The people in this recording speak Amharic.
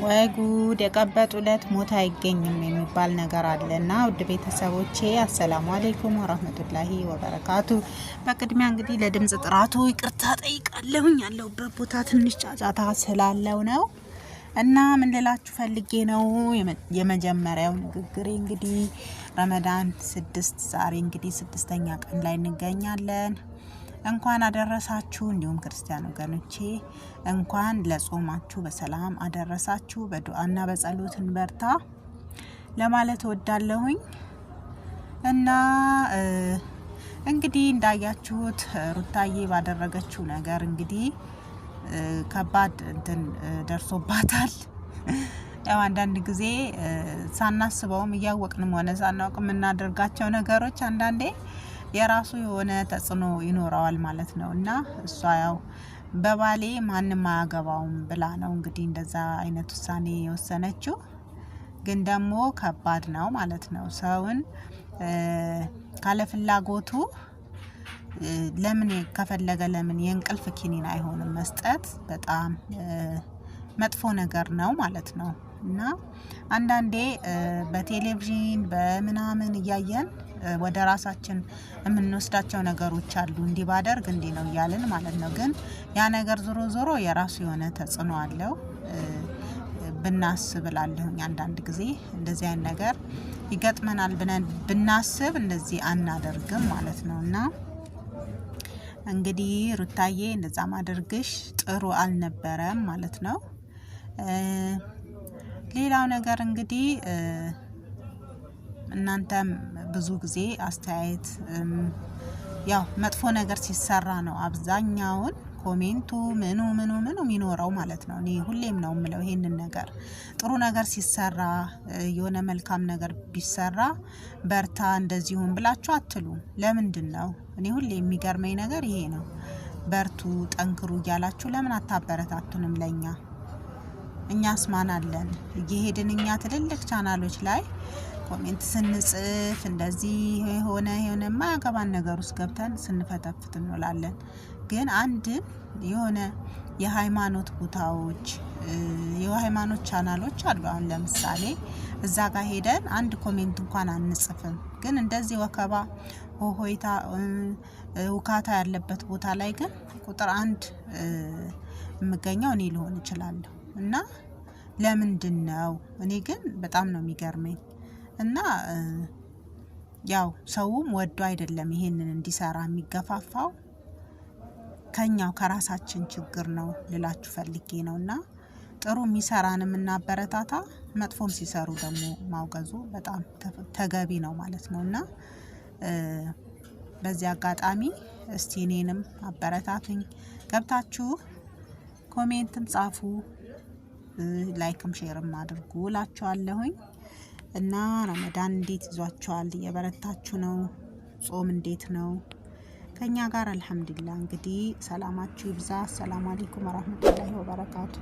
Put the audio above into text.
ወይ ጉድ! የቀበጡለት ሞት አይገኝም የሚባል ነገር አለና ውድ ቤተሰቦቼ አሰላሙ አለይኩም ወራህመቱላሂ ወበረካቱ። በቅድሚያ እንግዲህ ለድምጽ ጥራቱ ይቅርታ ጠይቃለሁኝ። ያለሁበት ቦታ ትንሽ ጫጫታ ስላለው ነው እና ምን ልላችሁ ፈልጌ ነው። የመጀመሪያው ንግግሬ እንግዲህ ረመዳን 6 ዛሬ እንግዲህ 6ኛ ቀን ላይ እንገኛለን። እንኳን አደረሳችሁ። እንዲሁም ክርስቲያን ወገኖቼ እንኳን ለጾማችሁ በሰላም አደረሳችሁ። በዱዓና በጸሎት እንበርታ ለማለት ወዳለሁኝ እና እንግዲህ እንዳያችሁት ሩታዬ ባደረገችው ነገር እንግዲህ ከባድ ደርሶባታል። ያው አንዳንድ ጊዜ ሳናስበውም እያወቅንም ሆነ ሳናውቅ የምናደርጋቸው ነገሮች አንዳንዴ የራሱ የሆነ ተጽዕኖ ይኖረዋል ማለት ነው እና እሷ ያው በባሌ ማንም አያገባውም ብላ ነው እንግዲህ እንደዛ አይነት ውሳኔ የወሰነችው። ግን ደግሞ ከባድ ነው ማለት ነው። ሰውን ካለ ፍላጎቱ ለምን ከፈለገ ለምን የእንቅልፍ ኪኒን አይሆንም መስጠት በጣም መጥፎ ነገር ነው ማለት ነው። እና አንዳንዴ በቴሌቪዥን በምናምን እያየን ወደ ራሳችን የምንወስዳቸው ነገሮች አሉ። እንዲህ ባደርግ እንዲህ ነው እያልን ማለት ነው። ግን ያ ነገር ዞሮ የራሱ የሆነ ተጽዕኖ አለው። ብናስብ እላለሁኝ አንዳንድ ጊዜ እንደዚህ አይነት ነገር ይገጥመናል ብለን ብናስብ እንደዚህ አናደርግም ማለት ነው። እና እንግዲህ ሩታዬ እንደዛ ማድረግሽ ጥሩ አልነበረም ማለት ነው። ሌላው ነገር እንግዲህ እናንተም ብዙ ጊዜ አስተያየት ያው መጥፎ ነገር ሲሰራ ነው አብዛኛውን ኮሜንቱ ምኑ የሚኖረው ማለት ነው። እኔ ሁሌም ነው የምለው ይሄንን ነገር ጥሩ ነገር ሲሰራ የሆነ መልካም ነገር ቢሰራ በርታ እንደዚሁም ብላችሁ አትሉም። ለምንድነው? እኔ ሁሌ የሚገርመኝ ነገር ይሄ ነው። በርቱ ጠንክሩ እያላችሁ ለምን አታበረታቱንም? ለኛ እኛስ ማን አለን? እየሄድን እኛ ትልልቅ ቻናሎች ላይ ኮሜንት ስንጽፍ እንደዚህ የሆነ የማያገባን ነገር ውስጥ ገብተን ስንፈተፍት እንውላለን። ግን አንድ የሆነ የሃይማኖት ቦታዎች የሃይማኖት ቻናሎች አሉ። አሁን ለምሳሌ እዛ ጋር ሄደን አንድ ኮሜንት እንኳን አንጽፍም። ግን እንደዚህ ወከባ ሆሆይታ ውካታ ያለበት ቦታ ላይ ግን ቁጥር 1 የምገኘው እኔ ልሆን እችላለሁ። እና ለምንድነው? እኔ ግን በጣም ነው የሚገርመኝ። እና ያው ሰውም ወዶ አይደለም ይሄንን እንዲሰራ የሚገፋፋው ከኛው ከራሳችን ችግር ነው ልላችሁ ፈልጌ ነውና ጥሩ የሚሰራንም እናበረታታ፣ መጥፎም ሲሰሩ ደግሞ ማውገዙ በጣም ተገቢ ነው ማለት ነውና በዚህ አጋጣሚ እስቲ እኔንም አበረታቱኝ። ገብታችሁ ኮሜንትም ጻፉ፣ ላይክም ሼርም አድርጉ እላችኋለሁኝ። እና ረመዳን እንዴት ይዟችኋል? እየበረታችሁ ነው? ጾም እንዴት ነው? ከኛ ጋር አልሐምዱሊላህ። እንግዲህ ሰላማችሁ ይብዛ። ሰላም አለይኩም ወራህመቱላሂ ወበረካቱ።